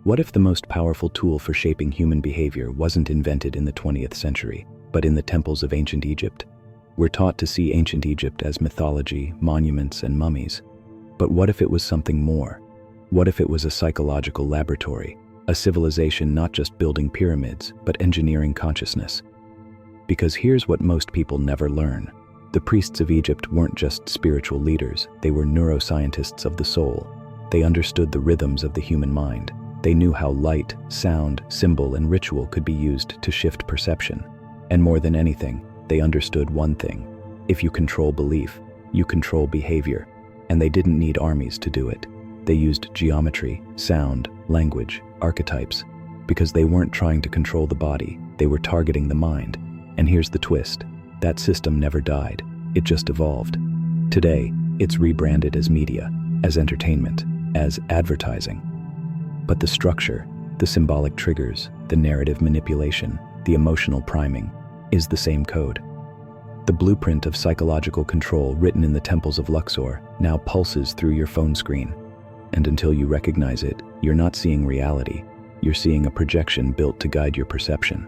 What if the most powerful tool for shaping human behavior wasn't invented in the 20th century, but in the temples of ancient Egypt? We're taught to see ancient Egypt as mythology, monuments, and mummies. But what if it was something more? What if it was a psychological laboratory, a civilization not just building pyramids, but engineering consciousness? Because here's what most people never learn. The priests of Egypt weren't just spiritual leaders, they were neuroscientists of the soul. They understood the rhythms of the human mind. They knew how light, sound, symbol, and ritual could be used to shift perception. And more than anything, they understood one thing. If you control belief, you control behavior. And they didn't need armies to do it. They used geometry, sound, language, archetypes, because they weren't trying to control the body, they were targeting the mind. And here's the twist. That system never died. It just evolved. Today, it's rebranded as media, as entertainment, as advertising. But the structure, the symbolic triggers, the narrative manipulation, the emotional priming, is the same code. The blueprint of psychological control written in the temples of Luxor now pulses through your phone screen. And until you recognize it, you're not seeing reality. You're seeing a projection built to guide your perception.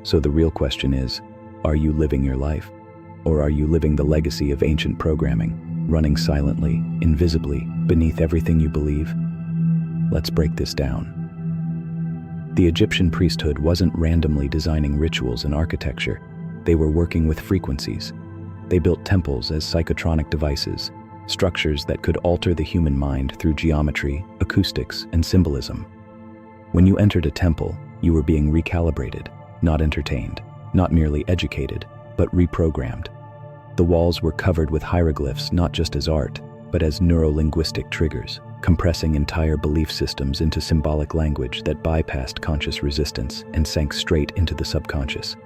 So the real question is, are you living your life? Or are you living the legacy of ancient programming, running silently, invisibly, beneath everything you believe? Let's break this down. The Egyptian priesthood wasn't randomly designing rituals and architecture. They were working with frequencies. They built temples as psychotronic devices, structures that could alter the human mind through geometry, acoustics, and symbolism. When you entered a temple, you were being recalibrated, not entertained, not merely educated, but reprogrammed. The walls were covered with hieroglyphs not just as art, but as neuro-linguistic triggers, compressing entire belief systems into symbolic language that bypassed conscious resistance and sank straight into the subconscious.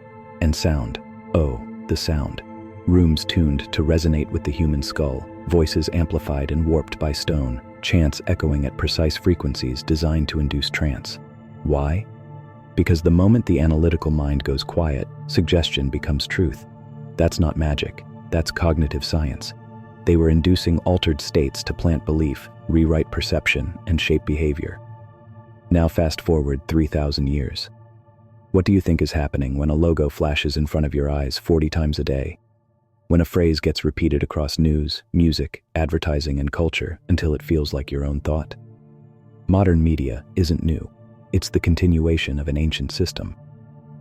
And sound. Oh, the sound. Rooms tuned to resonate with the human skull, voices amplified and warped by stone, chants echoing at precise frequencies designed to induce trance. Why? Because the moment the analytical mind goes quiet, suggestion becomes truth. That's not magic. That's cognitive science. They were inducing altered states to plant belief, rewrite perception, and shape behavior. Now fast forward 3,000 years. What do you think is happening when a logo flashes in front of your eyes 40 times a day? When a phrase gets repeated across news, music, advertising, and culture until it feels like your own thought? Modern media isn't new. It's the continuation of an ancient system.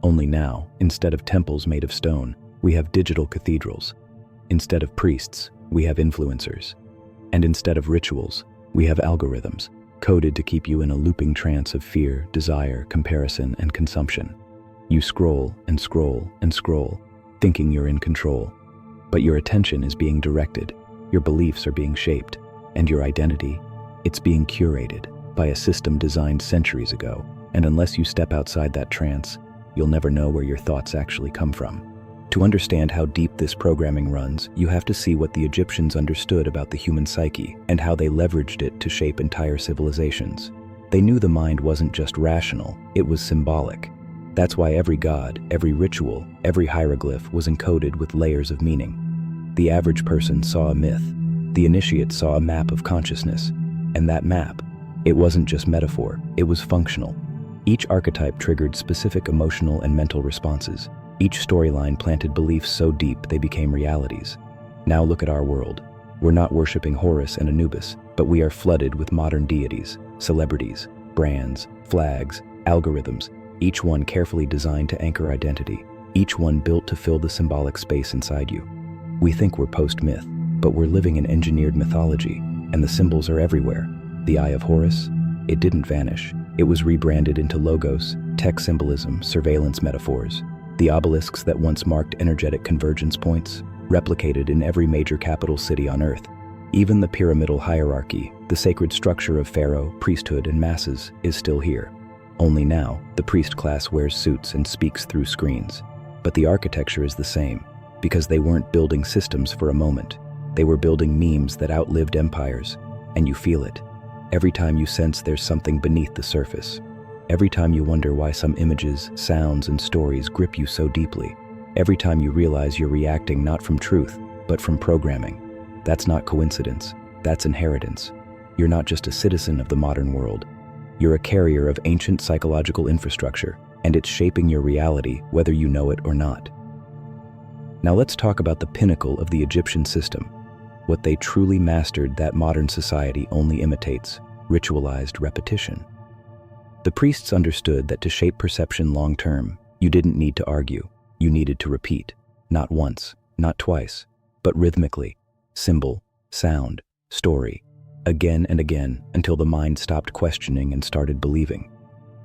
Only now, instead of temples made of stone, we have digital cathedrals. Instead of priests, we have influencers. And instead of rituals, we have algorithms, coded to keep you in a looping trance of fear, desire, comparison, and consumption. You scroll and scroll and scroll, thinking you're in control. But your attention is being directed, your beliefs are being shaped, and your identity, it's being curated by a system designed centuries ago. And unless you step outside that trance, you'll never know where your thoughts actually come from. To understand how deep this programming runs, you have to see what the Egyptians understood about the human psyche and how they leveraged it to shape entire civilizations. They knew the mind wasn't just rational, it was symbolic. That's why every god, every ritual, every hieroglyph was encoded with layers of meaning. The average person saw a myth. The initiate saw a map of consciousness. And that map, it wasn't just metaphor, it was functional. Each archetype triggered specific emotional and mental responses. Each storyline planted beliefs so deep they became realities. Now look at our world. We're not worshiping Horus and Anubis, but we are flooded with modern deities, celebrities, brands, flags, algorithms, each one carefully designed to anchor identity, each one built to fill the symbolic space inside you. We think we're post-myth, but we're living in engineered mythology, and the symbols are everywhere. The Eye of Horus? It didn't vanish. It was rebranded into logos, tech symbolism, surveillance metaphors. The obelisks that once marked energetic convergence points, replicated in every major capital city on Earth. Even the pyramidal hierarchy, the sacred structure of pharaoh, priesthood, and masses, is still here. Only now, the priest class wears suits and speaks through screens. But the architecture is the same, because they weren't building systems for a moment. They were building memes that outlived empires, and you feel it. Every time you sense there's something beneath the surface. Every time you wonder why some images, sounds, and stories grip you so deeply. Every time you realize you're reacting not from truth, but from programming. That's not coincidence, that's inheritance. You're not just a citizen of the modern world. You're a carrier of ancient psychological infrastructure, and it's shaping your reality whether you know it or not. Now let's talk about the pinnacle of the Egyptian system, what they truly mastered that modern society only imitates: ritualized repetition. The priests understood that to shape perception long-term, you didn't need to argue, you needed to repeat, not once, not twice, but rhythmically, symbol, sound, story, again and again until the mind stopped questioning and started believing.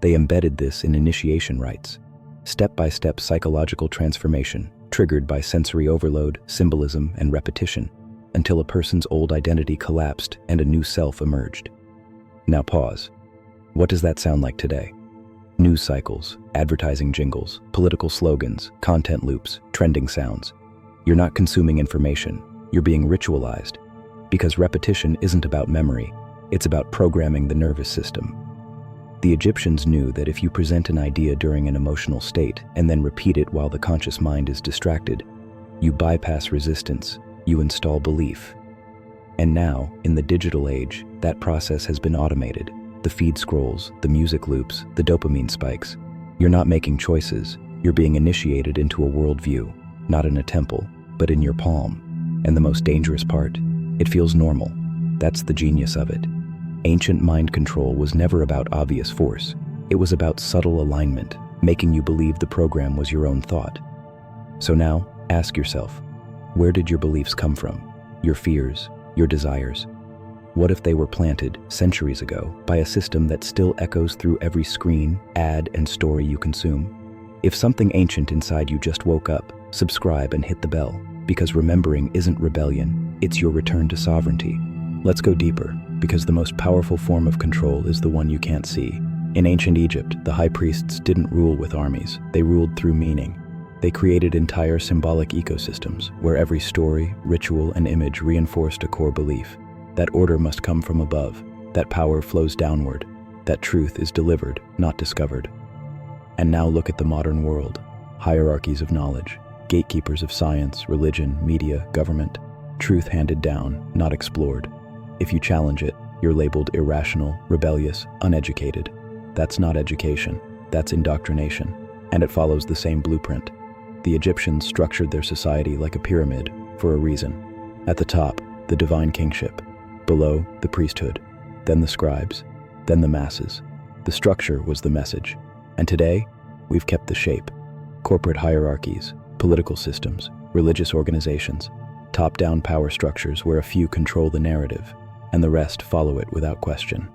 They embedded this in initiation rites, step-by-step psychological transformation triggered by sensory overload, symbolism, and repetition, until a person's old identity collapsed and a new self emerged. Now pause. What does that sound like today? News cycles, advertising jingles, political slogans, content loops, trending sounds. You're not consuming information, you're being ritualized. Because repetition isn't about memory, it's about programming the nervous system. The Egyptians knew that if you present an idea during an emotional state and then repeat it while the conscious mind is distracted, you bypass resistance, you install belief. And now, in the digital age, that process has been automated. The feed scrolls, the music loops, the dopamine spikes. You're not making choices, you're being initiated into a worldview, not in a temple, but in your palm. And the most dangerous part? It feels normal. That's the genius of it. Ancient mind control was never about obvious force. It was about subtle alignment, making you believe the program was your own thought. So now, ask yourself, where did your beliefs come from? Your fears, your desires? What if they were planted centuries ago by a system that still echoes through every screen, ad, and story you consume? If something ancient inside you just woke up, subscribe and hit the bell, because remembering isn't rebellion, it's your return to sovereignty. Let's go deeper, because the most powerful form of control is the one you can't see. In ancient Egypt, the high priests didn't rule with armies, they ruled through meaning. They created entire symbolic ecosystems, where every story, ritual, and image reinforced a core belief. That order must come from above, that power flows downward, that truth is delivered, not discovered. And now look at the modern world. Hierarchies of knowledge, gatekeepers of science, religion, media, government. Truth handed down, not explored. If you challenge it, you're labeled irrational, rebellious, uneducated. That's not education, that's indoctrination, and it follows the same blueprint. The Egyptians structured their society like a pyramid for a reason. At the top, the divine kingship. Below, the priesthood, then the scribes, then the masses. The structure was the message. And today, we've kept the shape. Corporate hierarchies, political systems, religious organizations, top-down power structures where a few control the narrative, and the rest follow it without question.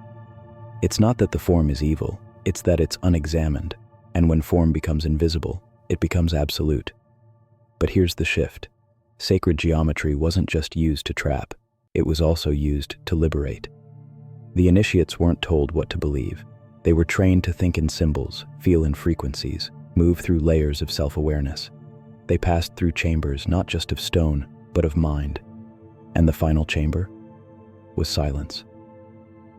It's not that the form is evil, it's that it's unexamined, and when form becomes invisible, it becomes absolute. But here's the shift. Sacred geometry wasn't just used to trap. It was also used to liberate. The initiates weren't told what to believe. They were trained to think in symbols, feel in frequencies, move through layers of self-awareness. They passed through chambers not just of stone, but of mind. And the final chamber was silence.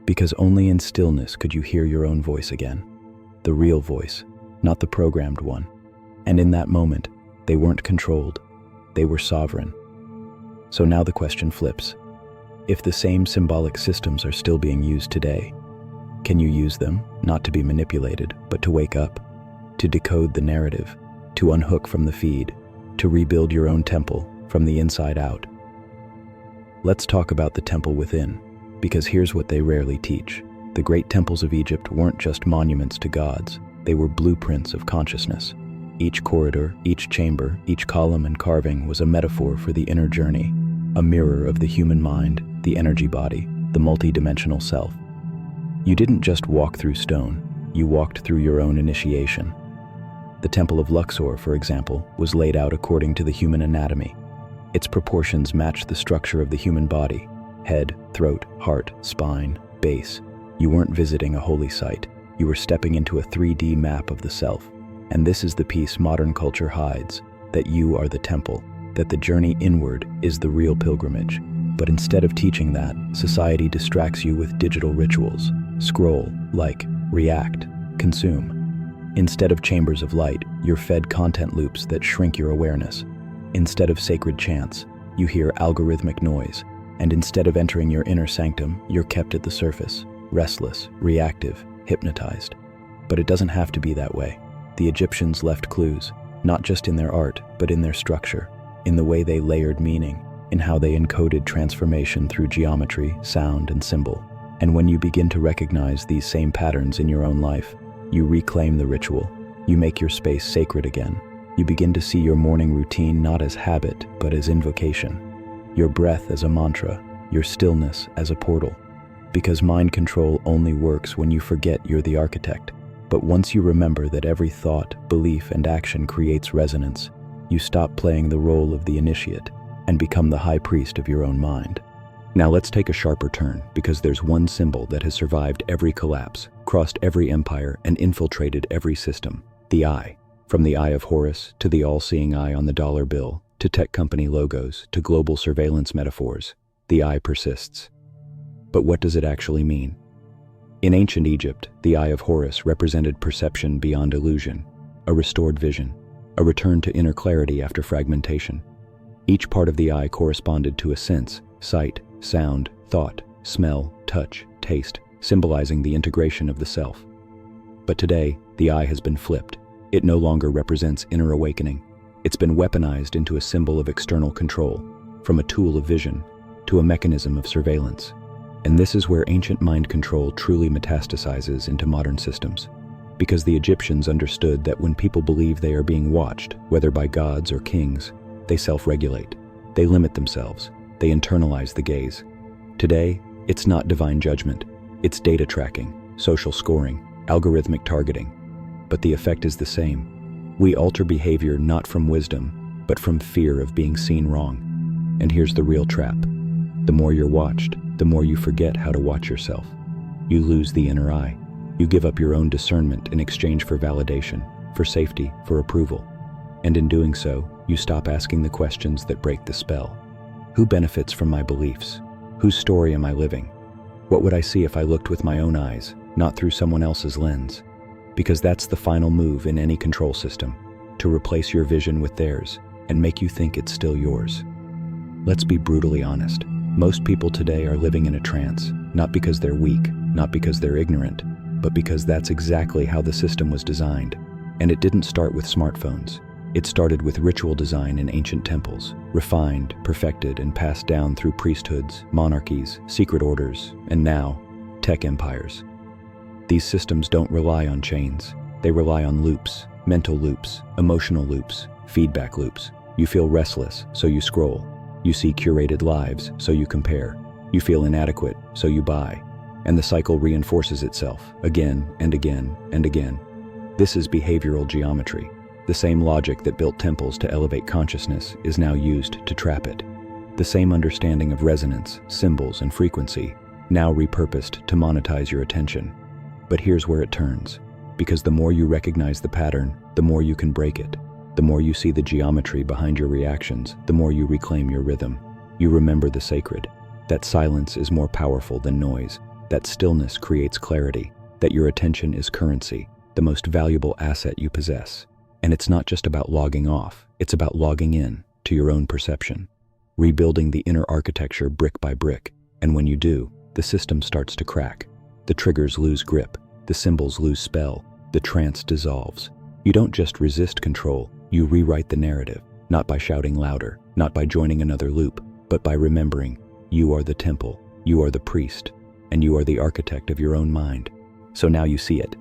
Because only in stillness could you hear your own voice again. The real voice, not the programmed one. And in that moment, they weren't controlled. They were sovereign. So now the question flips. If the same symbolic systems are still being used today, can you use them, not to be manipulated, but to wake up, to decode the narrative, to unhook from the feed, to rebuild your own temple from the inside out? Let's talk about the temple within, because here's what they rarely teach. The great temples of Egypt weren't just monuments to gods, they were blueprints of consciousness. Each corridor, each chamber, each column and carving was a metaphor for the inner journey, a mirror of the human mind, the energy body, the multi-dimensional self. You didn't just walk through stone, you walked through your own initiation. The Temple of Luxor, for example, was laid out according to the human anatomy. Its proportions matched the structure of the human body: head, throat, heart, spine, base. You weren't visiting a holy site, you were stepping into a 3D map of the self. And this is the piece modern culture hides, that you are the temple, that the journey inward is the real pilgrimage. But instead of teaching that, society distracts you with digital rituals. Scroll, like, react, consume. Instead of chambers of light, you're fed content loops that shrink your awareness. Instead of sacred chants, you hear algorithmic noise. And instead of entering your inner sanctum, you're kept at the surface, restless, reactive, hypnotized. But it doesn't have to be that way. The Egyptians left clues, not just in their art, but in their structure, in the way they layered meaning, in how they encoded transformation through geometry, sound, and symbol. And when you begin to recognize these same patterns in your own life, you reclaim the ritual. You make your space sacred again. You begin to see your morning routine not as habit, but as invocation. Your breath as a mantra, your stillness as a portal. Because mind control only works when you forget you're the architect. But once you remember that every thought, belief, and action creates resonance, you stop playing the role of the initiate and become the high priest of your own mind. Now let's take a sharper turn, because there's one symbol that has survived every collapse, crossed every empire, and infiltrated every system: the eye. From the Eye of Horus to the all-seeing eye on the dollar bill, to tech company logos, to global surveillance metaphors, the eye persists. But what does it actually mean? In ancient Egypt, the Eye of Horus represented perception beyond illusion, a restored vision, a return to inner clarity after fragmentation. Each part of the eye corresponded to a sense: sight, sound, thought, smell, touch, taste, symbolizing the integration of the self. But today, the eye has been flipped. It no longer represents inner awakening. It's been weaponized into a symbol of external control, from a tool of vision to a mechanism of surveillance. And this is where ancient mind control truly metastasizes into modern systems. Because the Egyptians understood that when people believe they are being watched, whether by gods or kings, they self-regulate. They limit themselves. They internalize the gaze. Today, it's not divine judgment. It's data tracking, social scoring, algorithmic targeting. But the effect is the same. We alter behavior not from wisdom, but from fear of being seen wrong. And here's the real trap. The more you're watched, the more you forget how to watch yourself. You lose the inner eye. You give up your own discernment in exchange for validation, for safety, for approval. And in doing so, you stop asking the questions that break the spell. Who benefits from my beliefs? Whose story am I living? What would I see if I looked with my own eyes, not through someone else's lens? Because that's the final move in any control system, to replace your vision with theirs and make you think it's still yours. Let's be brutally honest. Most people today are living in a trance, not because they're weak, not because they're ignorant, but because that's exactly how the system was designed. And it didn't start with smartphones. It started with ritual design in ancient temples, refined, perfected, and passed down through priesthoods, monarchies, secret orders, and now, tech empires. These systems don't rely on chains. They rely on loops, mental loops, emotional loops, feedback loops. You feel restless, so you scroll. You see curated lives, so you compare. You feel inadequate, so you buy. And the cycle reinforces itself, again and again and again. This is behavioral geometry. The same logic that built temples to elevate consciousness is now used to trap it. The same understanding of resonance, symbols, and frequency, now repurposed to monetize your attention. But here's where it turns. Because the more you recognize the pattern, the more you can break it. The more you see the geometry behind your reactions, the more you reclaim your rhythm. You remember the sacred. That silence is more powerful than noise. That stillness creates clarity. That your attention is currency, the most valuable asset you possess. And it's not just about logging off. It's about logging in to your own perception. Rebuilding the inner architecture brick by brick. And when you do, the system starts to crack. The triggers lose grip. The symbols lose spell. The trance dissolves. You don't just resist control. You rewrite the narrative, not by shouting louder, not by joining another loop, but by remembering you are the temple, you are the priest, and you are the architect of your own mind. So now you see it.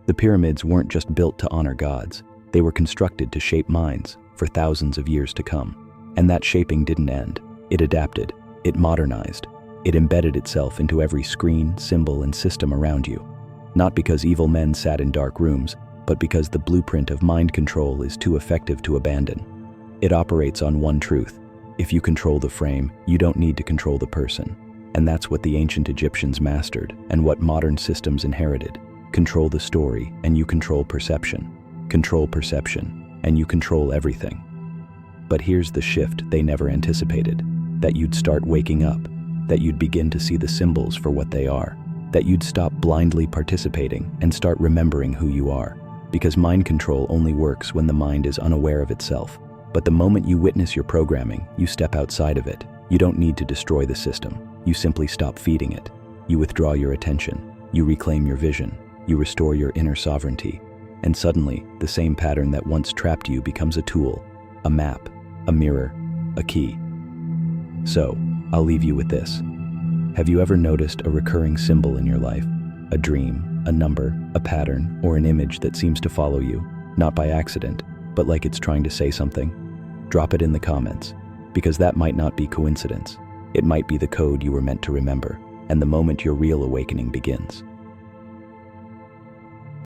The pyramids weren't just built to honor gods. They were constructed to shape minds for thousands of years to come. And that shaping didn't end. It adapted. It modernized. It embedded itself into every screen, symbol, and system around you. Not because evil men sat in dark rooms, but because the blueprint of mind control is too effective to abandon. It operates on one truth. If you control the frame, you don't need to control the person. And that's what the ancient Egyptians mastered, and what modern systems inherited. Control the story, and you control perception. Control perception, and you control everything. But here's the shift they never anticipated. That you'd start waking up. That you'd begin to see the symbols for what they are. That you'd stop blindly participating and start remembering who you are. Because mind control only works when the mind is unaware of itself. But the moment you witness your programming, you step outside of it. You don't need to destroy the system. You simply stop feeding it. You withdraw your attention. You reclaim your vision. you restore your inner sovereignty, and suddenly, the same pattern that once trapped you becomes a tool, a map, a mirror, a key. So, I'll leave you with this. Have you ever noticed a recurring symbol in your life? A dream, a number, a pattern, or an image that seems to follow you, not by accident, but like it's trying to say something? Drop it in the comments, because that might not be coincidence. It might be the code you were meant to remember, and the moment your real awakening begins.